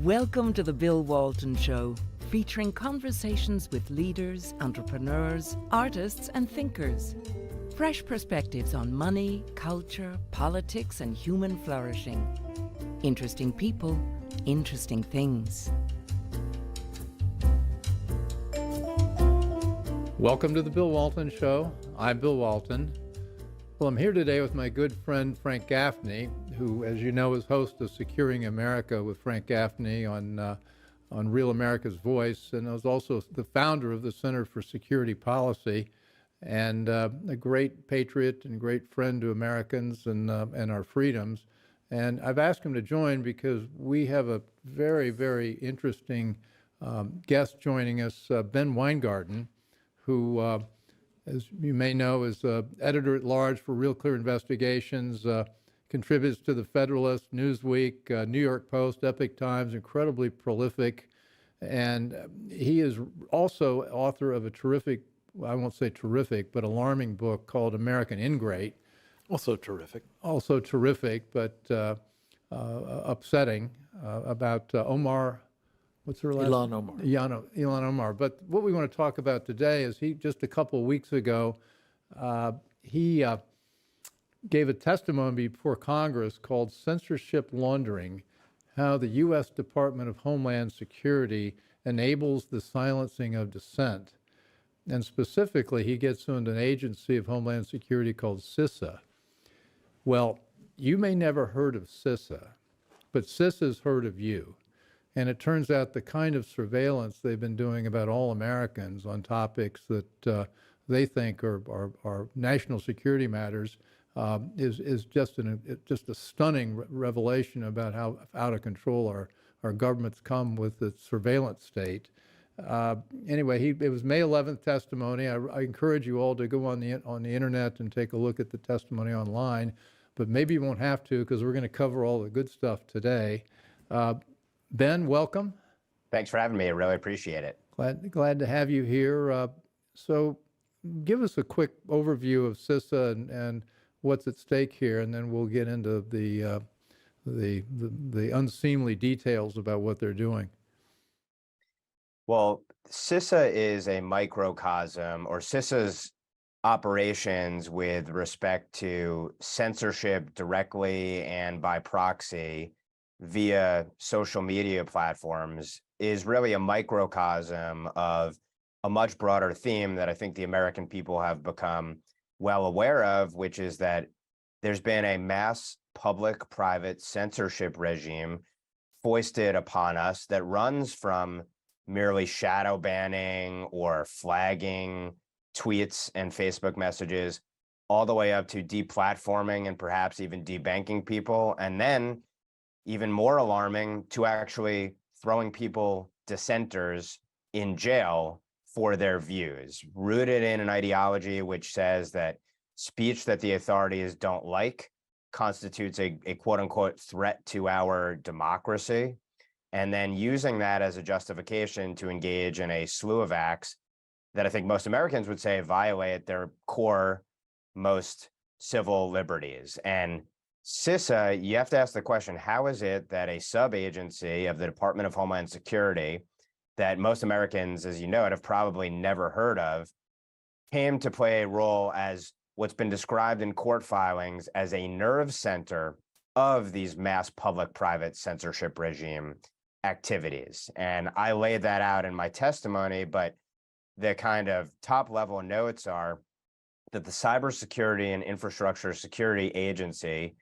Welcome to the Bill Walton Show, featuring conversations with leaders, entrepreneurs, artists, and thinkers. Fresh perspectives on money, culture, politics, and human flourishing. Interesting people, interesting things. Welcome to the Bill Walton Show. I'm Bill Walton. Well, I'm here today with my good friend Frank Gaffney, who, as you know, is host of Securing America with Frank Gaffney on Real America's Voice, and is also the founder of the Center for Security Policy, and a great patriot and great friend to Americans and our freedoms. And I've asked him to join because we have a very, very interesting guest joining us, Ben Weingarten, who, as you may know, is editor-at-large for Real Clear Investigations, contributes to the Federalist, Newsweek, New York Post, Epoch Times, incredibly prolific. And he is also author of a terrific, I won't say terrific, but alarming book called American Ingrate. Also terrific. Also terrific, but upsetting, about Omar. What's her last name? Ilhan Omar. Ilhan Omar. But what we want to talk about today is just a couple of weeks ago, he gave a testimony before Congress called Censorship Laundering, how the U.S. Department of Homeland Security enables the silencing of dissent. And specifically, he gets into an agency of Homeland Security called CISA. Well, you may never heard of CISA, but CISA's heard of you. And it turns out the kind of surveillance they've been doing about all Americans on topics that they think are national security matters is just a stunning revelation about how out of control our government's come with its surveillance state. Anyway, it was May 11th testimony. I encourage you all to go on the internet and take a look at the testimony online, but maybe you won't have to because we're going to cover all the good stuff today. Ben, welcome. Thanks for having me. I really appreciate it. Glad to have you here. So give us a quick overview of CISA and what's at stake here, and then we'll get into the unseemly details about what they're doing. Well, CISA is a microcosm, or CISA's operations with respect to censorship directly and by proxy via social media platforms is really a microcosm of a much broader theme that I think the American people have become well aware of, which is that there's been a mass public-private censorship regime foisted upon us that runs from merely shadow banning or flagging tweets and Facebook messages all the way up to deplatforming and perhaps even debanking people, and then even more alarming, to actually throwing dissenters in jail for their views, rooted in an ideology which says that speech that the authorities don't like constitutes a quote unquote threat to our democracy, and then using that as a justification to engage in a slew of acts that I think most Americans would say violate their core, most civil liberties. And CISA, you have to ask the question, how is it that a sub-agency of the Department of Homeland Security that most Americans, as you know it, have probably never heard of, came to play a role as what's been described in court filings as a nerve center of these mass public-private censorship regime activities? And I laid that out in my testimony, but the kind of top-level notes are that the Cybersecurity and Infrastructure Security Agency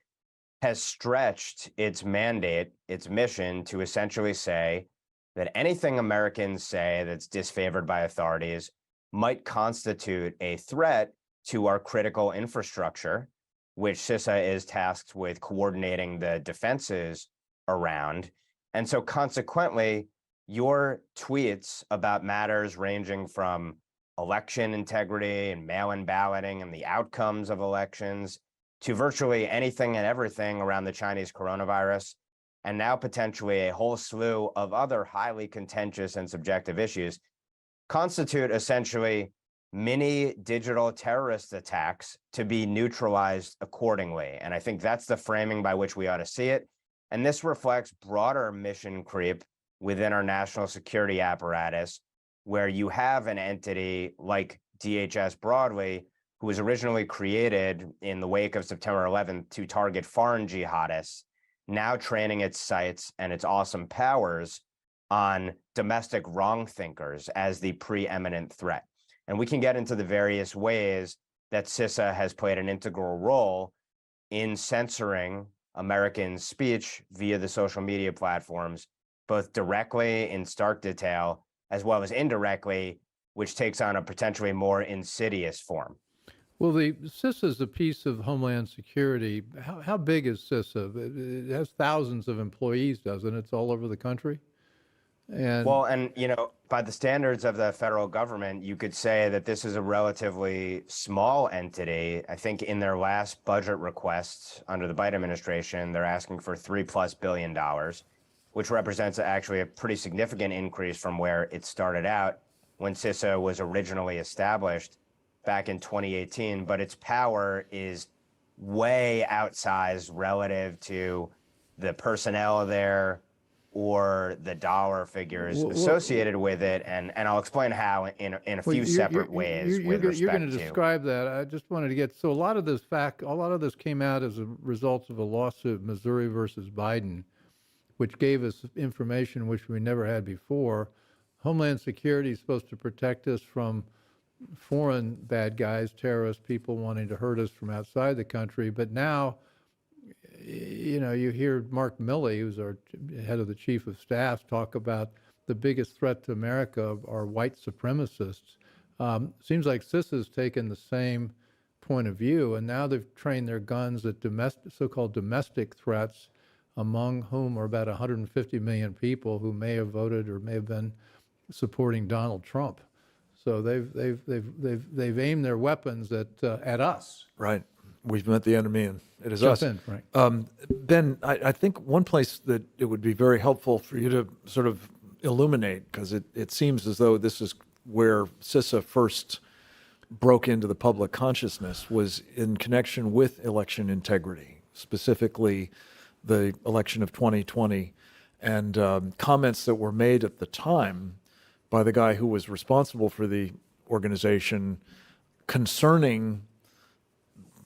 has stretched its mandate, its mission, to essentially say that anything Americans say that's disfavored by authorities might constitute a threat to our critical infrastructure, which CISA is tasked with coordinating the defenses around. And so consequently, your tweets about matters ranging from election integrity and mail-in balloting and the outcomes of elections to virtually anything and everything around the Chinese coronavirus, and now potentially a whole slew of other highly contentious and subjective issues, constitute essentially mini digital terrorist attacks to be neutralized accordingly. And I think that's the framing by which we ought to see it. And this reflects broader mission creep within our national security apparatus, where you have an entity like DHS broadly, who was originally created in the wake of September 11th to target foreign jihadists, now training its sights and its awesome powers on domestic wrong thinkers as the preeminent threat. And we can get into the various ways that CISA has played an integral role in censoring American speech via the social media platforms, both directly in stark detail, as well as indirectly, which takes on a potentially more insidious form. Well, the CISA is a piece of Homeland Security. How big is CISA? It has thousands of employees, doesn't it? It's all over the country. And by the standards of the federal government, you could say that this is a relatively small entity. I think in their last budget requests under the Biden administration, they're asking for $3+ billion, which represents actually a pretty significant increase from where it started out when CISA was originally established back in 2018. But its power is way outsized relative to the personnel there or the dollar figures associated with it, and I'll explain how in a few separate ways with respect to. You're going to describe that. I just wanted to get, so a lot of this came out as a result of a lawsuit, Missouri versus Biden, which gave us information which we never had before. Homeland Security is supposed to protect us from foreign bad guys, terrorists, people wanting to hurt us from outside the country, but now you hear Mark Milley, who's our head of the chief of staff, talk about the biggest threat to America are white supremacists. Seems like CISA has taken the same point of view, and now they've trained their guns at so-called domestic threats, among whom are about 150 million people who may have voted or may have been supporting Donald Trump. So they've aimed their weapons at us. Right. We've met the enemy, and it is Jump us. in, Frank. Ben, I think one place that it would be very helpful for you to sort of illuminate, because it seems as though this is where CISA first broke into the public consciousness, was in connection with election integrity, specifically the election of 2020, and comments that were made at the time by the guy who was responsible for the organization concerning,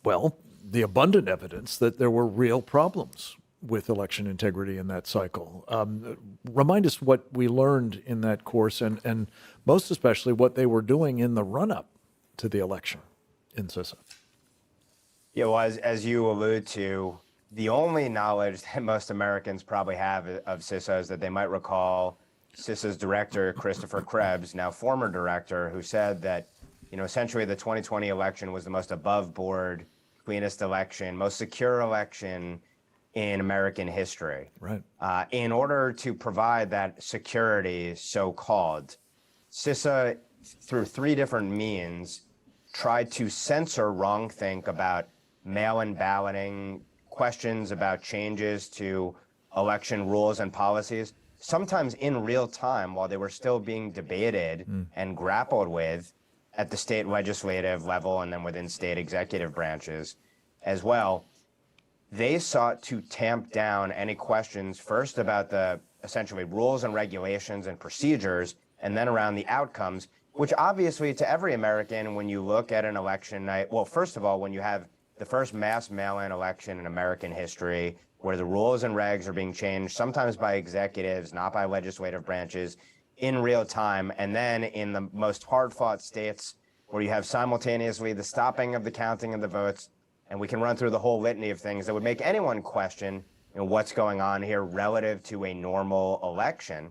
well, the abundant evidence that there were real problems with election integrity in that cycle. Remind us what we learned in that course, and most especially what they were doing in the run-up to the election in CISA. Yeah, well, as you allude to, the only knowledge that most Americans probably have of CISA is that they might recall CISA's director, Christopher Krebs, now former director, who said that, essentially the 2020 election was the most above board, cleanest election, most secure election in American history. Right. In order to provide that security, so-called, CISA, through 3 different means, tried to censor wrongthink about mail-in balloting, questions about changes to election rules and policies, sometimes in real time while they were still being debated and grappled with at the state legislative level and then within state executive branches as well. They sought to tamp down any questions first about the essentially rules and regulations and procedures, and then around the outcomes, which obviously to every American, when you look at an election night, well, first of all, when you have the first mass mail-in election in American history, where the rules and regs are being changed, sometimes by executives, not by legislative branches, in real time. And then in the most hard-fought states, where you have simultaneously the stopping of the counting of the votes, and we can run through the whole litany of things that would make anyone question what's going on here relative to a normal election.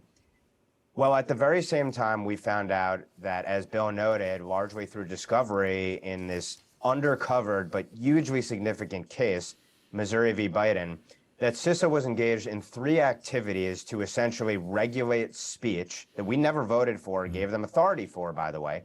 Well, at the very same time, we found out that, as Bill noted, largely through discovery in this undercovered but hugely significant case, Missouri v. Biden, that CISA was engaged in 3 activities to essentially regulate speech that we never voted for, gave them authority for, by the way,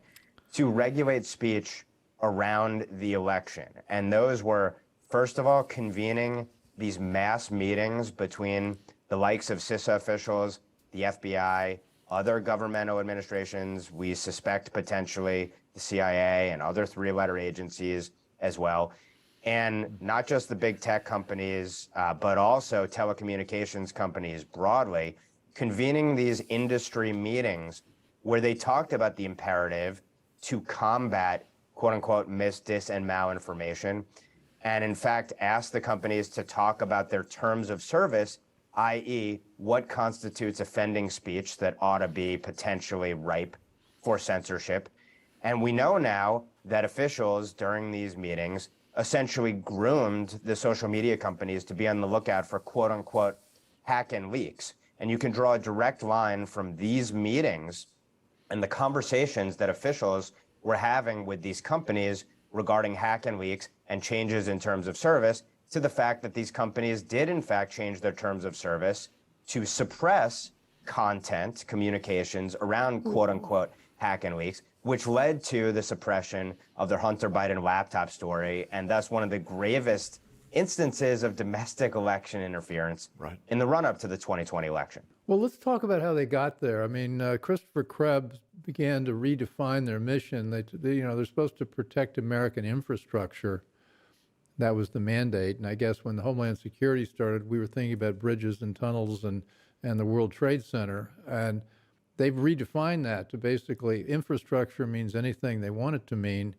to regulate speech around the election. And those were, first of all, convening these mass meetings between the likes of CISA officials, the FBI, other governmental administrations, we suspect potentially the CIA and other 3-letter agencies as well, And not just the big tech companies, but also telecommunications companies broadly, convening these industry meetings where they talked about the imperative to combat quote unquote mis, dis, and malinformation. And in fact, asked the companies to talk about their terms of service, i.e., what constitutes offending speech that ought to be potentially ripe for censorship. And we know now that officials during these meetings essentially groomed the social media companies to be on the lookout for quote unquote hack and leaks. And you can draw a direct line from these meetings and the conversations that officials were having with these companies regarding hack and leaks and changes in terms of service to the fact that these companies did in fact change their terms of service to suppress content communications around quote unquote hack and leaks, which led to the suppression of their Hunter Biden laptop story, and thus one of the gravest instances of domestic election interference in the run-up to the 2020 election. Well, let's talk about how they got there. I mean, Christopher Krebs began to redefine their mission. They're supposed to protect American infrastructure. That was the mandate. And I guess when the Homeland Security started, we were thinking about bridges and tunnels and the World Trade Center. And they've redefined that to basically infrastructure means anything they want it to mean,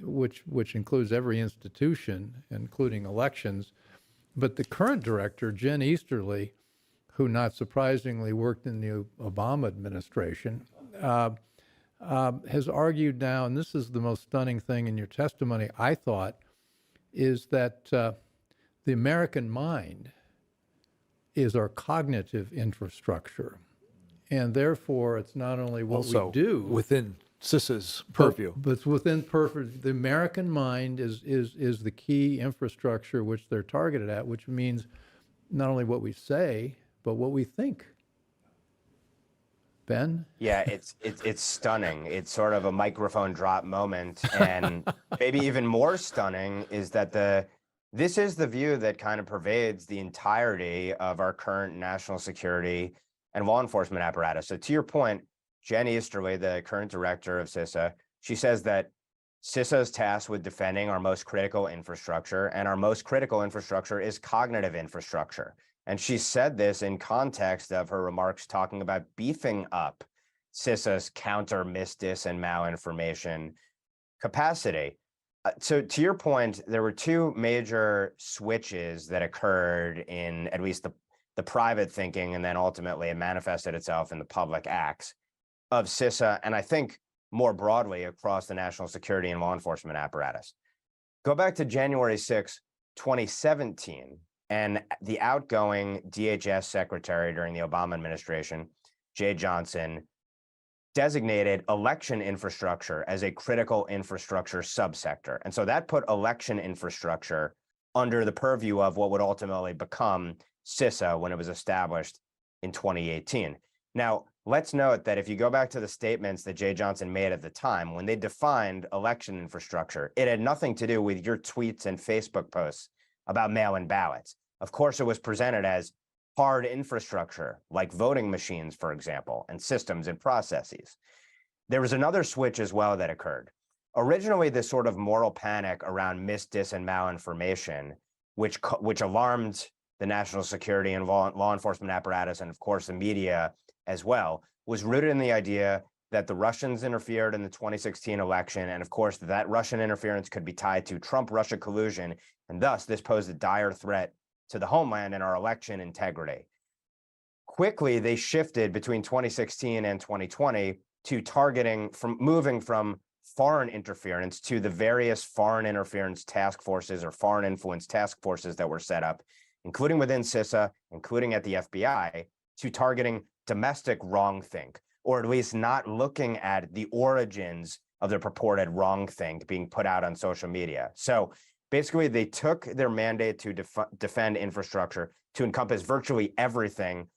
which includes every institution, including elections. But the current director, Jen Easterly, who not surprisingly worked in the Obama administration, has argued now, and this is the most stunning thing in your testimony, I thought, is that the American mind is our cognitive infrastructure. And therefore, it's not only what also we do within CISA's purview, but it's within the American mind is the key infrastructure which they're targeted at, which means not only what we say, but what we think. Ben? Yeah, it's stunning. It's sort of a microphone drop moment, and maybe even more stunning is that this is the view that kind of pervades the entirety of our current national security and law enforcement apparatus. So to your point, Jen Easterly, the current director of CISA, she says that CISA is tasked with defending our most critical infrastructure, and our most critical infrastructure is cognitive infrastructure. And she said this in context of her remarks talking about beefing up CISA's counter, mis, dis, and malinformation capacity. So to your point, there were two major switches that occurred in at least the private thinking, and then ultimately it manifested itself in the public acts of CISA, and I think more broadly across the national security and law enforcement apparatus. Go back to January 6, 2017, and the outgoing DHS secretary during the Obama administration, Jay Johnson, designated election infrastructure as a critical infrastructure subsector. And so that put election infrastructure under the purview of what would ultimately become CISA when it was established in 2018. Now, let's note that if you go back to the statements that Jay Johnson made at the time, when they defined election infrastructure, it had nothing to do with your tweets and Facebook posts about mail-in ballots. Of course, it was presented as hard infrastructure, like voting machines, for example, and systems and processes. There was another switch as well that occurred. Originally, this sort of moral panic around mis, dis, and malinformation, which alarmed the national security and law enforcement apparatus, and of course the media as well, was rooted in the idea that the Russians interfered in the 2016 election, and of course that Russian interference could be tied to Trump-Russia collusion, and thus this posed a dire threat to the homeland and our election integrity. Quickly, they shifted between 2016 and 2020 to moving from foreign interference to the various foreign interference task forces or foreign influence task forces that were set up, including within CISA, including at the FBI, to targeting domestic wrongthink, or at least not looking at the origins of the purported wrongthink being put out on social media. So basically, they took their mandate to defend infrastructure to encompass virtually everything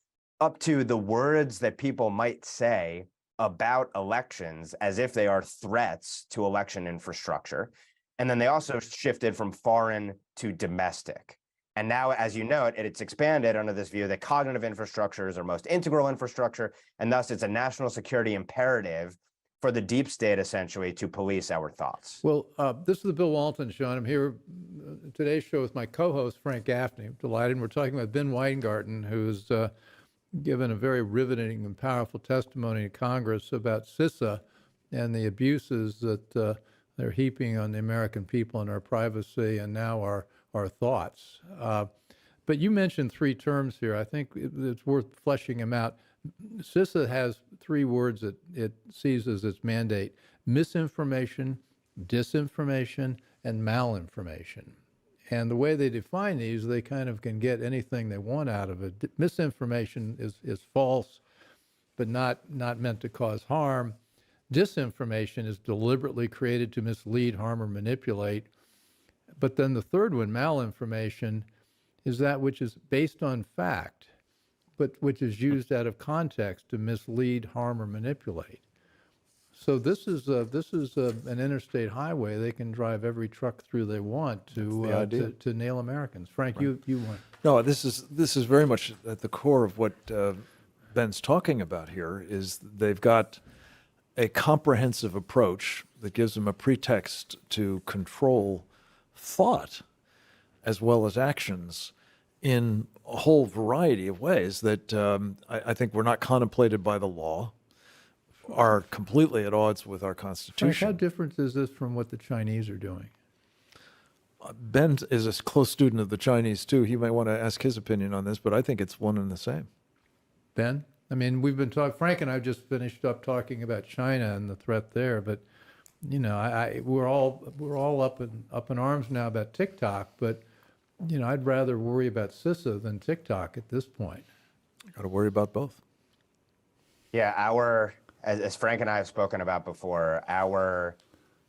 up to the words that people might say about elections as if they are threats to election infrastructure. And then they also shifted from foreign to domestic. And now, as you note, it's expanded under this view that cognitive infrastructure is our most integral infrastructure, and thus it's a national security imperative for the deep state essentially to police our thoughts. Well, this is the Bill Walton Show, and I'm here today's show with my co-host, Frank Gaffney. I'm delighted. We're talking about Ben Weingarten, who's given a very riveting and powerful testimony to Congress about CISA and the abuses that they're heaping on the American people and our privacy and now our thoughts. But you mentioned three terms here. I think it's worth fleshing them out. CISA has three words that it sees as its mandate: misinformation, disinformation, and malinformation. And the way they define these, they kind of can get anything they want out of it. Misinformation is false, but not meant to cause harm. Disinformation is deliberately created to mislead, harm, or manipulate. But then the third one, malinformation, is that which is based on fact, but which is used out of context to mislead, harm, or manipulate. So this is an interstate highway. They can drive every truck through they want to nail Americans. Frank, right. you want? No, this is very much at the core of what Ben's talking about here. Is they've got a comprehensive approach that gives them a pretext to control thought as well as actions in a whole variety of ways that I think were not contemplated by the law, are completely at odds with our Constitution. Frank, how different is this from what the Chinese are doing? Ben is a close student of the Chinese, too. He might want to ask his opinion on this, but I think it's one and the same. Ben? I mean, we've been talking, Frank and I just finished up talking about China and the threat there, but, you know, we're all up in arms now about TikTok, but, you know, I'd rather worry about CISA than TikTok at this point. Got to worry about both. Yeah, as Frank and I have spoken about before, our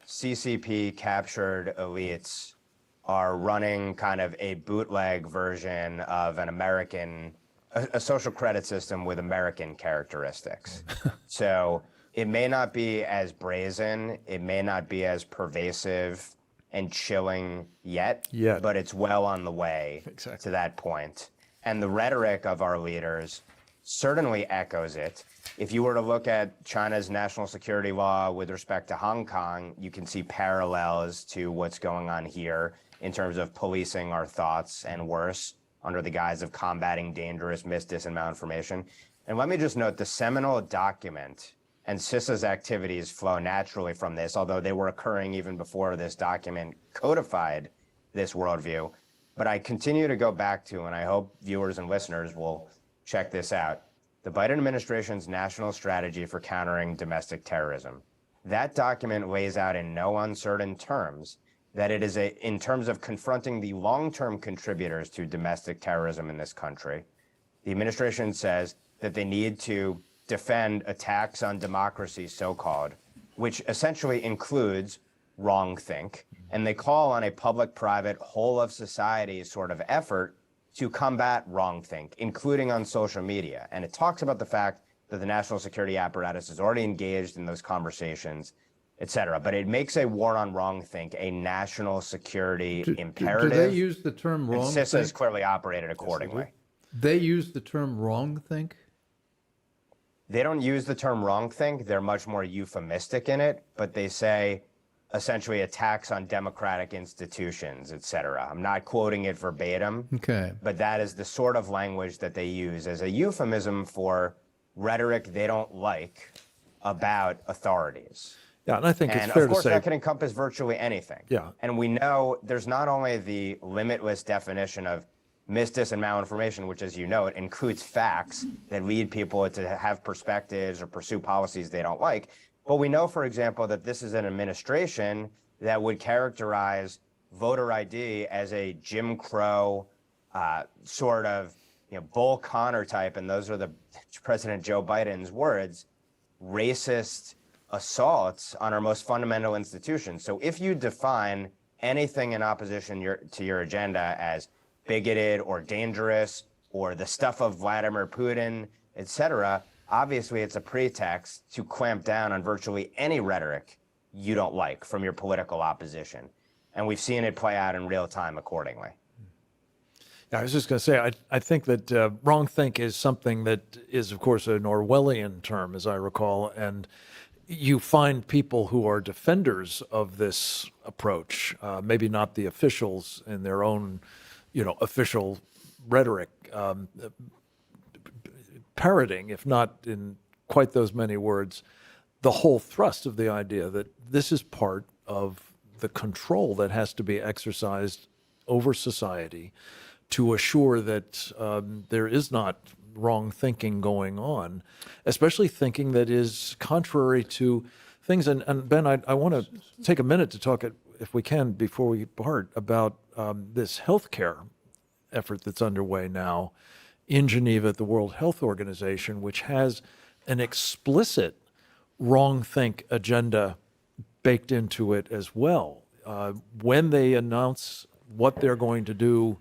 CCP captured elites are running kind of a bootleg version of an American, a social credit system with American characteristics. So it may not be as brazen, it may not be as pervasive and chilling yet, but it's well on the way to that point. And the rhetoric of our leaders certainly echoes it. If you were to look at China's national security law with respect to Hong Kong, you can see parallels to what's going on here in terms of policing our thoughts and worse under the guise of combating dangerous dis and malinformation. And let me just note the seminal document and CISA's activities flow naturally from this, although they were occurring even before this document codified this worldview. But I continue to go back to, and I hope viewers and listeners will check this out, the Biden administration's national strategy for countering domestic terrorism. That document lays out in no uncertain terms that it is in terms of confronting the long-term contributors to domestic terrorism in this country. The administration says that they need to defend attacks on democracy, so-called, which essentially includes wrongthink, and they call on a public-private, whole-of-society sort of effort to combat wrongthink, including on social media. And it talks about the fact that the national security apparatus is already engaged in those conversations, et cetera. But it makes a war on wrongthink a national security imperative. Do they use the term wrongthink? And CISA has clearly operated accordingly. They use the term wrongthink? They don't use the term wrongthink. They're much more euphemistic in it, but they say essentially attacks on democratic institutions, et cetera. I'm not quoting it verbatim, but that is the sort of language that they use as a euphemism for rhetoric they don't like about authorities. Yeah, and I think it's fair to say. And of course, that can encompass virtually anything. Yeah. And we know there's not only the limitless definition of dis and malinformation, which, as you know, it includes facts that lead people to have perspectives or pursue policies they don't like. But we know, for example, that this is an administration that would characterize voter ID as a Jim Crow sort of, Bull Connor type, and those are the President Joe Biden's words, racist assaults on our most fundamental institutions. So if you define anything in opposition to your agenda as bigoted or dangerous or the stuff of Vladimir Putin, et cetera, obviously it's a pretext to clamp down on virtually any rhetoric you don't like from your political opposition. And we've seen it play out in real time accordingly. Yeah, I was just going to say, I think that wrongthink is something that is, of course, an Orwellian term, as I recall, and you find people who are defenders of this approach, maybe not the officials in their own, official rhetoric, parroting, if not in quite those many words, the whole thrust of the idea that this is part of the control that has to be exercised over society to assure that there is not wrong thinking going on, especially thinking that is contrary to things. And Ben, I want to take a minute to talk, if we can, before we part, about this healthcare effort that's underway now in Geneva at the World Health Organization, which has an explicit wrong think agenda baked into it as well. When they announce what they're going to do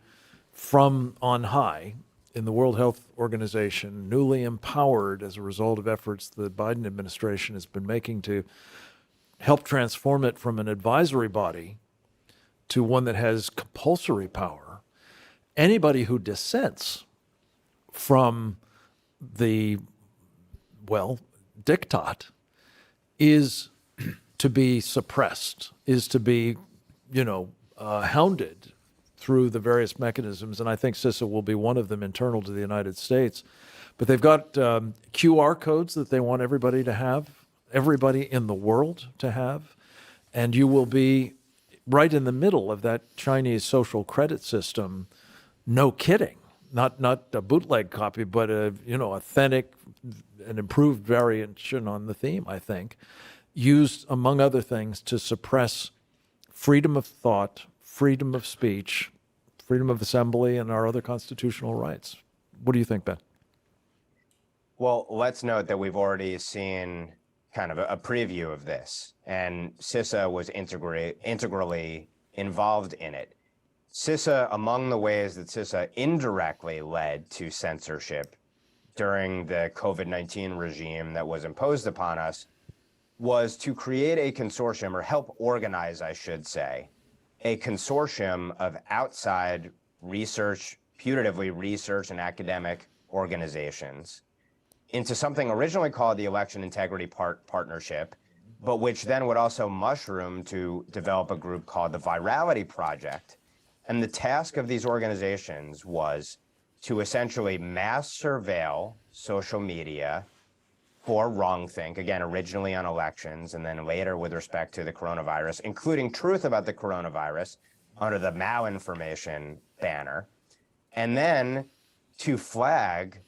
from on high in the World Health Organization, newly empowered as a result of efforts the Biden administration has been making to help transform it from an advisory body to one that has compulsory power, anybody who dissents from the, diktat is to be suppressed, is to be, hounded through the various mechanisms. And I think CISA will be one of them internal to the United States. But they've got QR codes that they want everybody to have, everybody in the world to have. And you will be right in the middle of that Chinese social credit system, no kidding. Not a bootleg copy, but authentic, an improved variation on the theme, I think, used, among other things, to suppress freedom of thought, freedom of speech, freedom of assembly, and our other constitutional rights. What do you think, Ben? Well, let's note that we've already seen kind of a preview of this, and CISA was integrally involved in it. CISA, among the ways that CISA indirectly led to censorship during the COVID-19 regime that was imposed upon us, was to create a consortium, or help organize, I should say, a consortium of outside research, putatively research and academic organizations into something originally called the Election Integrity Partnership, but which then would also mushroom to develop a group called the Virality Project. And the task of these organizations was to essentially mass surveil social media for wrongthink, again, originally on elections, and then later with respect to the coronavirus, including truth about the coronavirus under the malinformation banner, and then to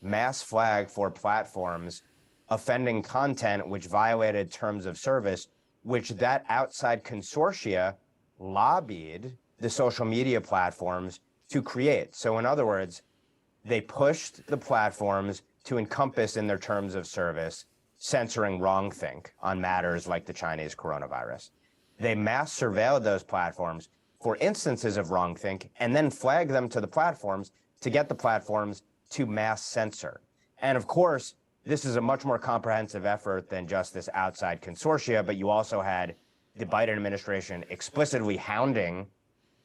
mass flag for platforms offending content which violated terms of service, which that outside consortia lobbied the social media platforms to create. So in other words, they pushed the platforms to encompass in their terms of service censoring wrongthink on matters like the Chinese coronavirus. They mass surveilled those platforms for instances of wrongthink and then flagged them to the platforms to get the platforms to mass censor. And of course, this is a much more comprehensive effort than just this outside consortia, but you also had the Biden administration explicitly hounding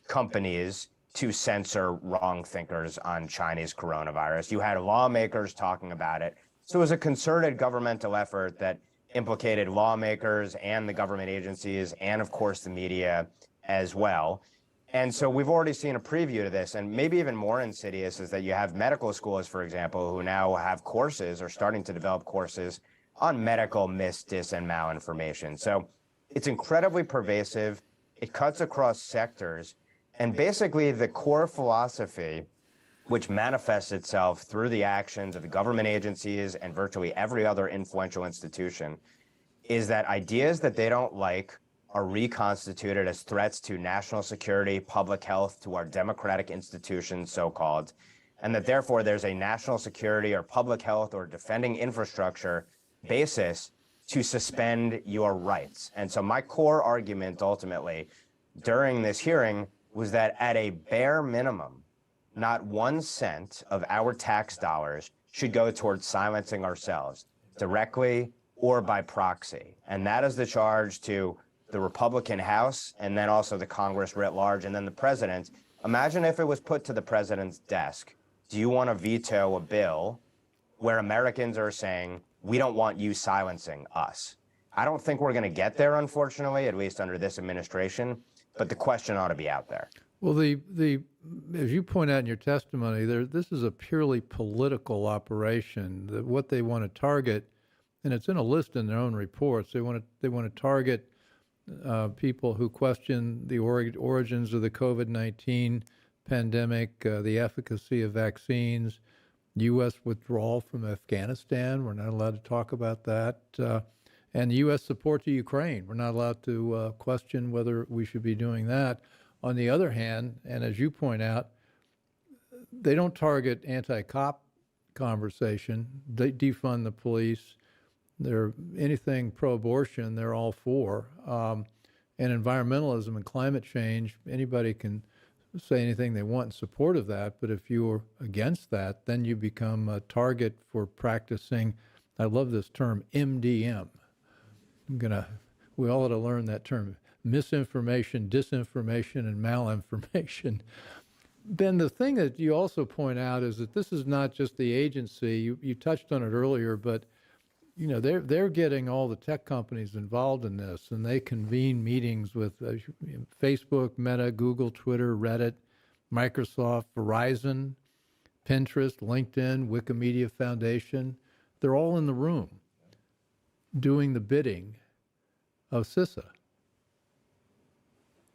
companies to censor wrong thinkers on Chinese coronavirus. You had lawmakers talking about it. So it was a concerted governmental effort that implicated lawmakers and the government agencies and, of course, the media as well. And so we've already seen a preview to this, and maybe even more insidious is that you have medical schools, for example, who now have courses or starting to develop courses on medical dis, and malinformation. So it's incredibly pervasive. It cuts across sectors. And basically the core philosophy, which manifests itself through the actions of the government agencies and virtually every other influential institution, is that ideas that they don't like are reconstituted as threats to national security, public health, to our democratic institutions, so-called, and that therefore there's a national security or public health or defending infrastructure basis to suspend your rights. And so my core argument ultimately during this hearing was that at a bare minimum, not 1 cent of our tax dollars should go towards silencing ourselves directly or by proxy. And that is the charge to the Republican House and then also the Congress writ large and then the president. Imagine if it was put to the president's desk. Do you want to veto a bill where Americans are saying, we don't want you silencing us? I don't think we're going to get there, unfortunately, at least under this administration, but the question ought to be out there. Well, as you point out in your testimony, this is a purely political operation. What they want to target, and it's in a list in their own reports. They want to target people who question the origins of the COVID-19 pandemic, the efficacy of vaccines, U.S. withdrawal from Afghanistan. We're not allowed to talk about that. And the U.S. support to Ukraine. We're not allowed to question whether we should be doing that. On the other hand, and as you point out, they don't target anti-cop conversation. They defund the police. They're anything pro-abortion, they're all for. And environmentalism and climate change, anybody can say anything they want in support of that, but if you're against that, then you become a target for practicing, I love this term, MDM. We all ought to learn that term, misinformation, disinformation, and malinformation. Ben, the thing that you also point out is that this is not just the agency. You touched on it earlier, but they're getting all the tech companies involved in this, and they convene meetings with Facebook, Meta, Google, Twitter, Reddit, Microsoft, Verizon, Pinterest, LinkedIn, Wikimedia Foundation. They're all in the room doing the bidding of CISA.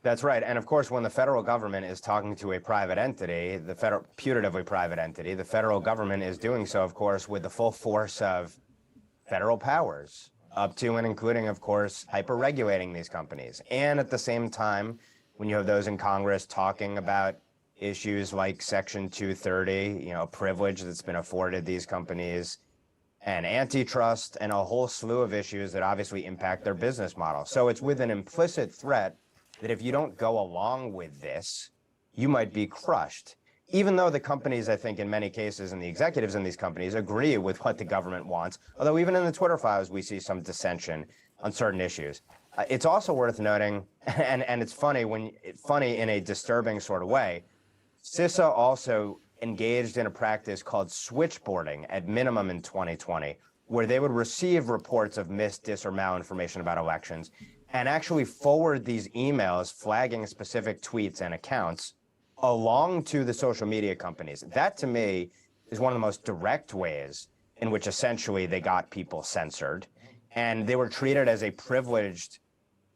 That's right. And of course, when the federal government is talking to a private entity, putatively private entity, the federal government is doing so, of course, with the full force of federal powers, up to and including, of course, hyper-regulating these companies. And at the same time, when you have those in Congress talking about issues like Section 230, a privilege that's been afforded these companies, and antitrust, and a whole slew of issues that obviously impact their business model. So it's with an implicit threat that if you don't go along with this, you might be crushed. Even though the companies, I think in many cases, and the executives in these companies agree with what the government wants, although even in the Twitter files, we see some dissension on certain issues. It's also worth noting, and it's funny in a disturbing sort of way, CISA also engaged in a practice called switchboarding at minimum in 2020, where they would receive reports of mis, dis, or malinformation about elections and actually forward these emails flagging specific tweets and accounts along to the social media companies. That, to me, is one of the most direct ways in which essentially they got people censored. And they were treated as a privileged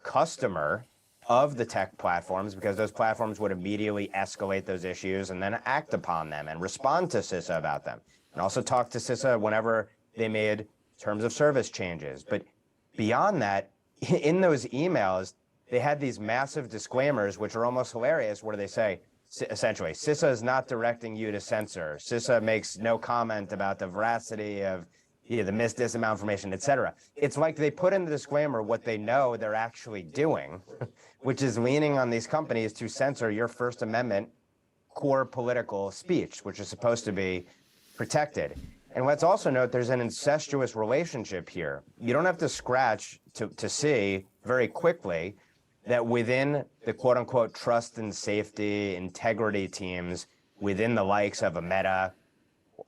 customer of the tech platforms because those platforms would immediately escalate those issues and then act upon them and respond to CISA about them. And also talk to CISA whenever they made terms of service changes. But beyond that, in those emails, they had these massive disclaimers, which are almost hilarious, where they say, essentially, CISA is not directing you to censor. CISA makes no comment about the veracity of the mis, dis, and malinformation, et cetera. It's like they put in the disclaimer what they know they're actually doing, which is leaning on these companies to censor your First Amendment core political speech, which is supposed to be protected. And let's also note there's an incestuous relationship here. You don't have to scratch to see very quickly that within the quote unquote trust and safety integrity teams within the likes of a Meta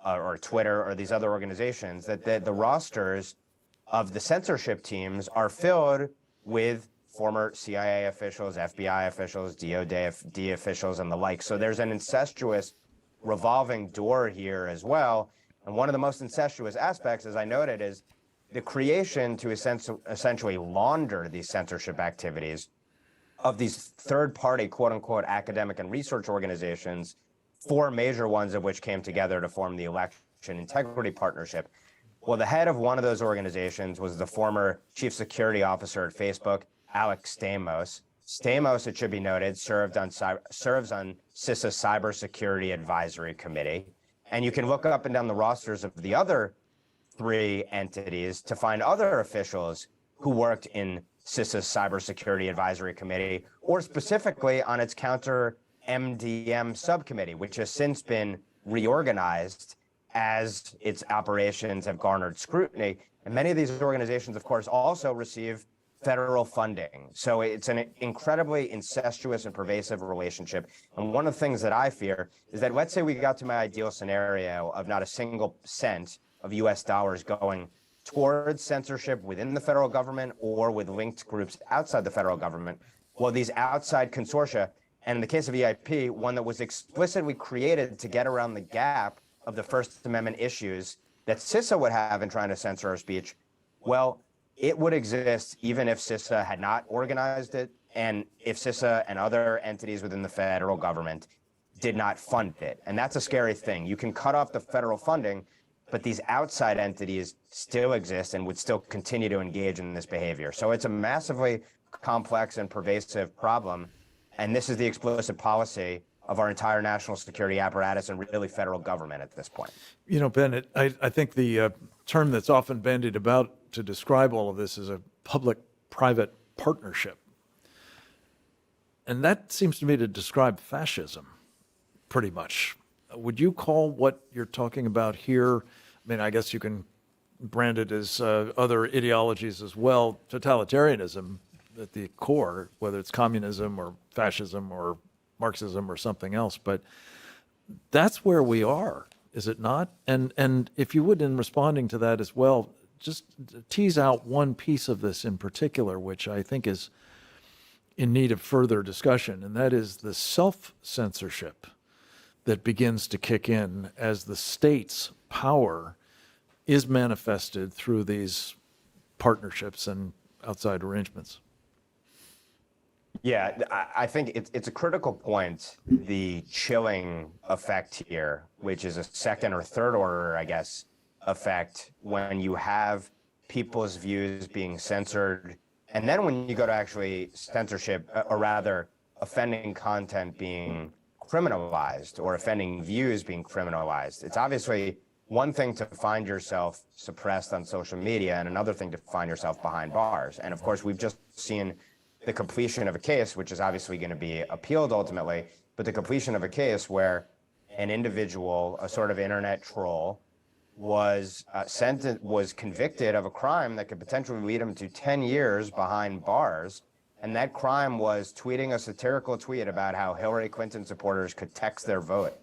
or Twitter or these other organizations, that the rosters of the censorship teams are filled with former CIA officials, FBI officials, DOD officials, and the like. So there's an incestuous revolving door here as well. And one of the most incestuous aspects, as I noted, is the creation to essentially launder these censorship activities of these third-party, quote-unquote, academic and research organizations, 4 major ones of which came together to form the Election Integrity Partnership. Well, the head of one of those organizations was the former chief security officer at Facebook, Alex Stamos. Stamos, it should be noted, serves on CISA's Cybersecurity Advisory Committee. And you can look up and down the rosters of the other 3 entities to find other officials who worked in CISA's Cybersecurity Advisory Committee, or specifically on its counter MDM subcommittee, which has since been reorganized as its operations have garnered scrutiny. And many of these organizations, of course, also receive federal funding. So it's an incredibly incestuous and pervasive relationship. And one of the things that I fear is that, let's say we got to my ideal scenario of not a single cent of US dollars going towards censorship within the federal government or with linked groups outside the federal government. Well, these outside consortia, and in the case of EIP, one that was explicitly created to get around the gap of the First Amendment issues that CISA would have in trying to censor our speech, well, it would exist even if CISA had not organized it, and if CISA and other entities within the federal government did not fund it. And that's a scary thing. You can cut off the federal funding, but these outside entities still exist and would still continue to engage in this behavior. So it's a massively complex and pervasive problem. And this is the explicit policy of our entire national security apparatus and really federal government at this point. You know, Ben, I think the term that's often bandied about to describe all of this is a public-private partnership. And that seems to me to describe fascism, pretty much. Would you call what you're talking about here, I mean, I guess you can brand it as other ideologies as well, totalitarianism at the core, whether it's communism or fascism or Marxism or something else, but that's where we are, is it not? And if you would, in responding to that as well, just tease out one piece of this in particular, which I think is in need of further discussion, and that is the self-censorship that begins to kick in as the state's power is manifested through these partnerships and outside arrangements. Yeah, I think it's a critical point, the chilling effect here, which is a second or third order, I guess, effect when you have people's views being censored. And then when you go to actually censorship, or rather offending content being criminalized or offending views being criminalized, it's obviously one thing to find yourself suppressed on social media and another thing to find yourself behind bars. And of course, we've just seen the completion of a case, which is obviously going to be appealed ultimately, but the completion of a case where an individual, a sort of internet troll, was convicted of a crime that could potentially lead him to 10 years behind bars. And that crime was tweeting a satirical tweet about how Hillary Clinton supporters could text their vote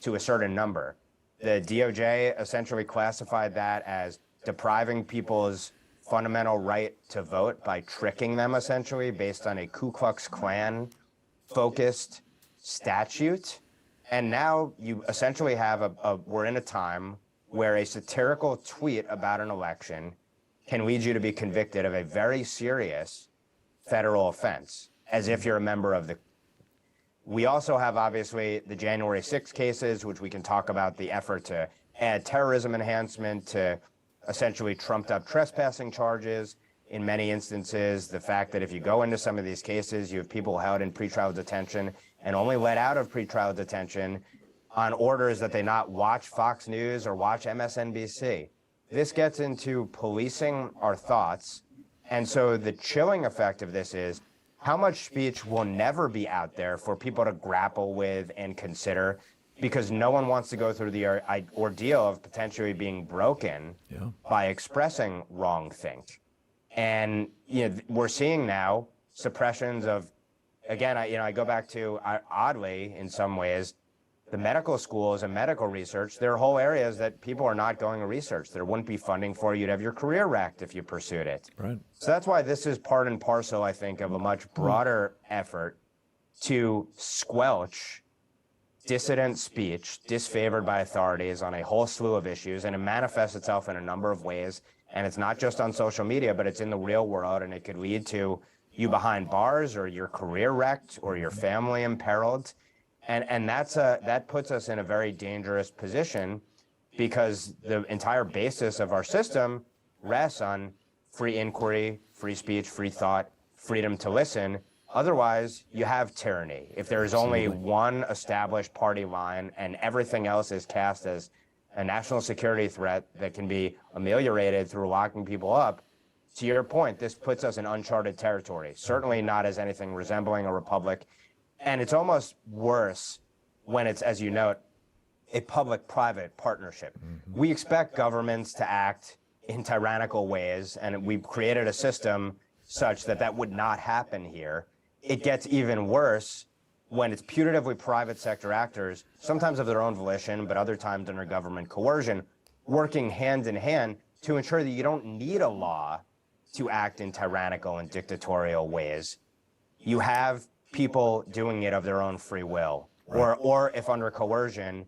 to a certain number. The DOJ essentially classified that as depriving people's fundamental right to vote by tricking them essentially based on a Ku Klux Klan focused statute. And now you essentially have we're in a time where a satirical tweet about an election can lead you to be convicted of a very serious federal offense, as if you're a member of the. We also have obviously the January 6 cases, which we can talk about the effort to add terrorism enhancement to essentially trumped up trespassing charges. In many instances, the fact that if you go into some of these cases, you have people held in pretrial detention and only let out of pretrial detention on orders that they not watch Fox News or watch MSNBC. This gets into policing our thoughts. And so the chilling effect of this is how much speech will never be out there for people to grapple with and consider, because no one wants to go through the ordeal of potentially being broken by expressing wrong things. And we're seeing now suppressions of, again, I go back to, oddly, in some ways, the medical schools and medical research. There are whole areas that people are not going to research. There wouldn't be funding for. You'd have your career wrecked if you pursued it. Right. So that's why this is part and parcel, I think, of a much broader effort to squelch dissident speech disfavored by authorities on a whole slew of issues, and it manifests itself in a number of ways. And it's not just on social media, but it's in the real world, and it could lead to you behind bars or your career wrecked or your family imperiled. And that puts us in a very dangerous position, because the entire basis of our system rests on free inquiry, free speech, free thought, freedom to listen. Otherwise, you have tyranny. If there is only one established party line and everything else is cast as a national security threat that can be ameliorated through locking people up, to your point, this puts us in uncharted territory, certainly not as anything resembling a republic. And it's almost worse when it's, as you note, a public-private partnership. Mm-hmm. We expect governments to act in tyrannical ways, and we've created a system such that that would not happen here. It gets even worse when it's putatively private sector actors, sometimes of their own volition, but other times under government coercion, working hand in hand to ensure that you don't need a law to act in tyrannical and dictatorial ways. You have people doing it of their own free will, or if under coercion,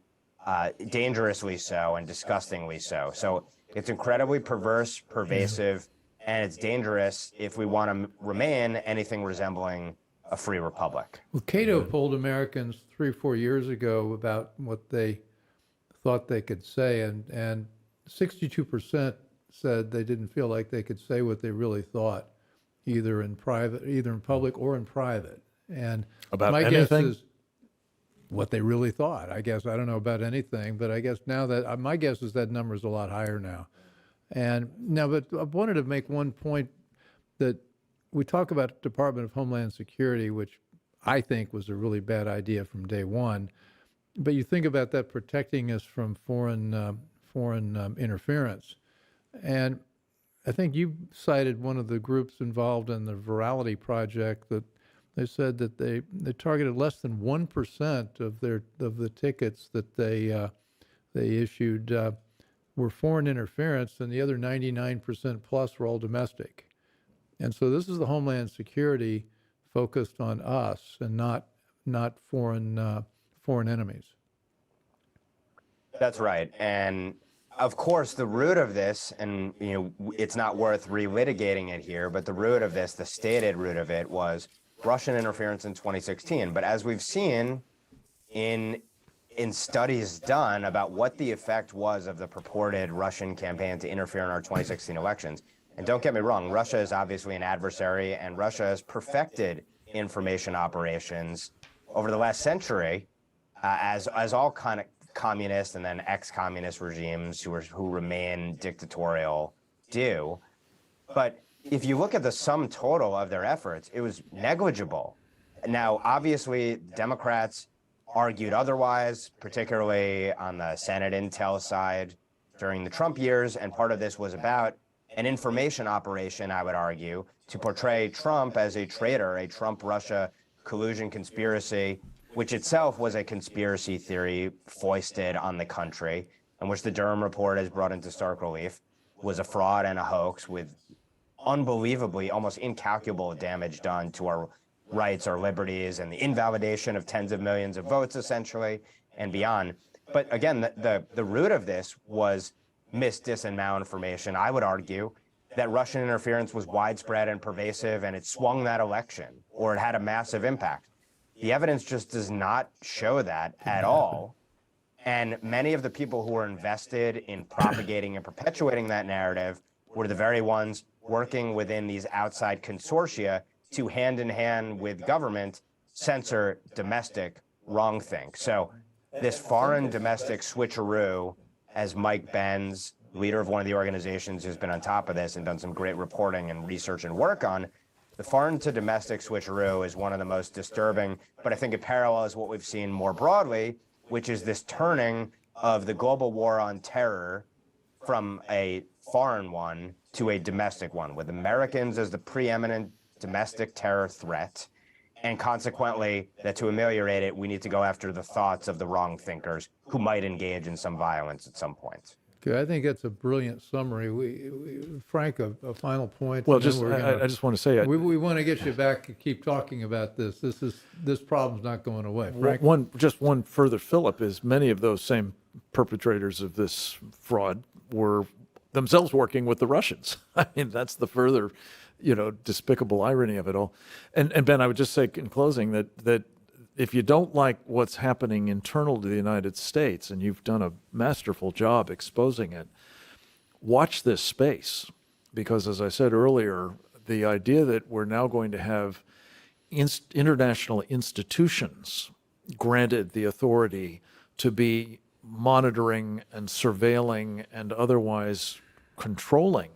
dangerously so and disgustingly so. So it's incredibly perverse, pervasive, and it's dangerous if we want to remain anything resembling a free republic. Well, Cato polled Americans 3 or 4 years ago about what they thought they could say, and 62% said they didn't feel like they could say what they really thought, either in public or in private. And About my anything? guess is what they really thought. I guess I don't know about anything, but I guess now that my guess is that number is a lot higher now. And now, but I wanted to make one point that we talk about Department of Homeland Security, which I think was a really bad idea from day one. But you think about that protecting us from foreign interference, and I think you cited one of the groups involved in the Virality Project that they said that they targeted less than 1% of the tickets that they issued were foreign interference, and the other 99% plus were all domestic. And so this is the Homeland Security focused on us and not foreign enemies. That's right. And of course, the root of this, and it's not worth relitigating it here, but the root of this, the stated root of it, was Russian interference in 2016. But as we've seen in studies done about what the effect was of the purported Russian campaign to interfere in our 2016 elections, and don't get me wrong, Russia is obviously an adversary, and Russia has perfected information operations over the last century, as all kind of communist and then ex-communist regimes who remain dictatorial do. But if you look at the sum total of their efforts, it was negligible. Now, obviously, Democrats argued otherwise, particularly on the Senate intel side during the Trump years, and part of this was about an information operation, I would argue, to portray Trump as a traitor, a Trump-Russia collusion conspiracy, which itself was a conspiracy theory foisted on the country, and which the Durham report has brought into stark relief, was a fraud and a hoax with unbelievably, almost incalculable damage done to our rights, our liberties, and the invalidation of tens of millions of votes, essentially, and beyond. But again, the root of this was dis, and malinformation. I would argue that Russian interference was widespread and pervasive, and it swung that election, or it had a massive impact. The evidence just does not show that at all. And many of the people who were invested in propagating and perpetuating that narrative were the very ones working within these outside consortia to, hand in hand with government, censor domestic wrongthink. So this foreign domestic switcheroo, as Mike Benz, leader of one of the organizations who's been on top of this and done some great reporting and research and work on, the foreign to domestic switcheroo is one of the most disturbing, but I think it parallels what we've seen more broadly, which is this turning of the global war on terror from a foreign one to a domestic one, with Americans as the preeminent domestic terror threat, and consequently that to ameliorate it, we need to go after the thoughts of the wrong thinkers who might engage in some violence at some point. Okay, I think that's a brilliant summary. Frank, a final point. Well, I just want to say, we want to get you back and keep talking about this. This problem's not going away. Frank? One further fillip is many of those same perpetrators of this fraud were themselves working with the Russians. I mean, that's the further, despicable irony of it all. And Ben, I would just say in closing that if you don't like what's happening internal to the United States, and you've done a masterful job exposing it, watch this space. Because as I said earlier, the idea that we're now going to have international institutions granted the authority to be monitoring and surveilling and otherwise controlling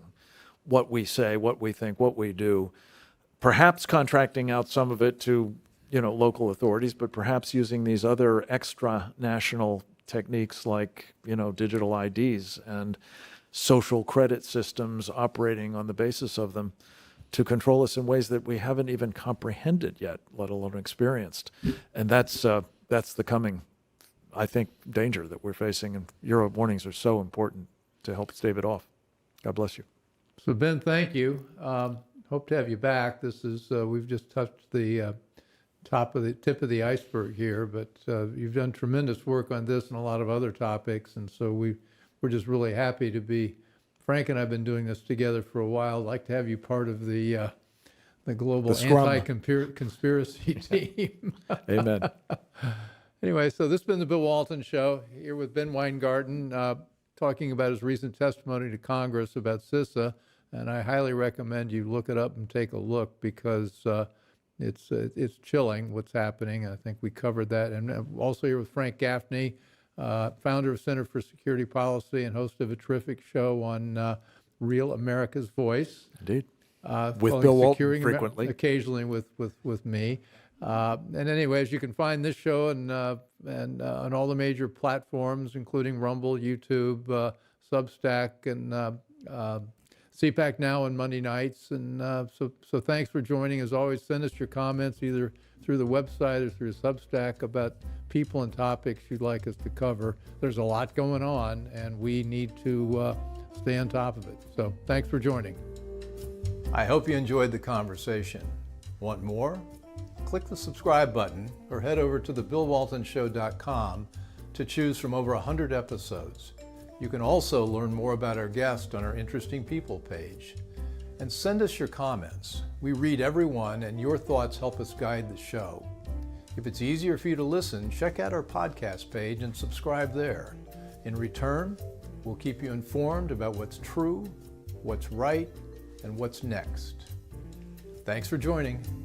what we say, what we think, what we do, perhaps contracting out some of it to local authorities, but perhaps using these other extra national techniques like, digital IDs and social credit systems operating on the basis of them to control us in ways that we haven't even comprehended yet, let alone experienced. And that's the coming, I think, danger that we're facing. And your warnings are so important to help stave it off. God bless you. So Ben, thank you. Hope to have you back. This is we've just touched the tip of the iceberg here, but you've done tremendous work on this and a lot of other topics, and so we're just really happy to be. Frank and I've been doing this together for a while. I'd like to have you part of the global anti-conspiracy team. Amen. Anyway, so this has been the Bill Walton Show, here with Ben Weingarten, talking about his recent testimony to Congress about CISA, and I highly recommend you look it up and take a look, because it's chilling what's happening. I think we covered that. And also here with Frank Gaffney, founder of Center for Security Policy and host of a terrific show on Real America's Voice. Indeed. With Bill Walton frequently. Occasionally with me. And anyways, you can find this show and on all the major platforms, including Rumble, YouTube, Substack, and CPAC Now on Monday nights. And so thanks for joining. As always, send us your comments either through the website or through Substack about people and topics you'd like us to cover. There's a lot going on, and we need to stay on top of it. So thanks for joining. I hope you enjoyed the conversation. Want more? Click the subscribe button or head over to thebillwaltonshow.com to choose from over 100 episodes. You can also learn more about our guest on our Interesting People page. And send us your comments. We read every one, and your thoughts help us guide the show. If it's easier for you to listen, check out our podcast page and subscribe there. In return, we'll keep you informed about what's true, what's right, and what's next. Thanks for joining.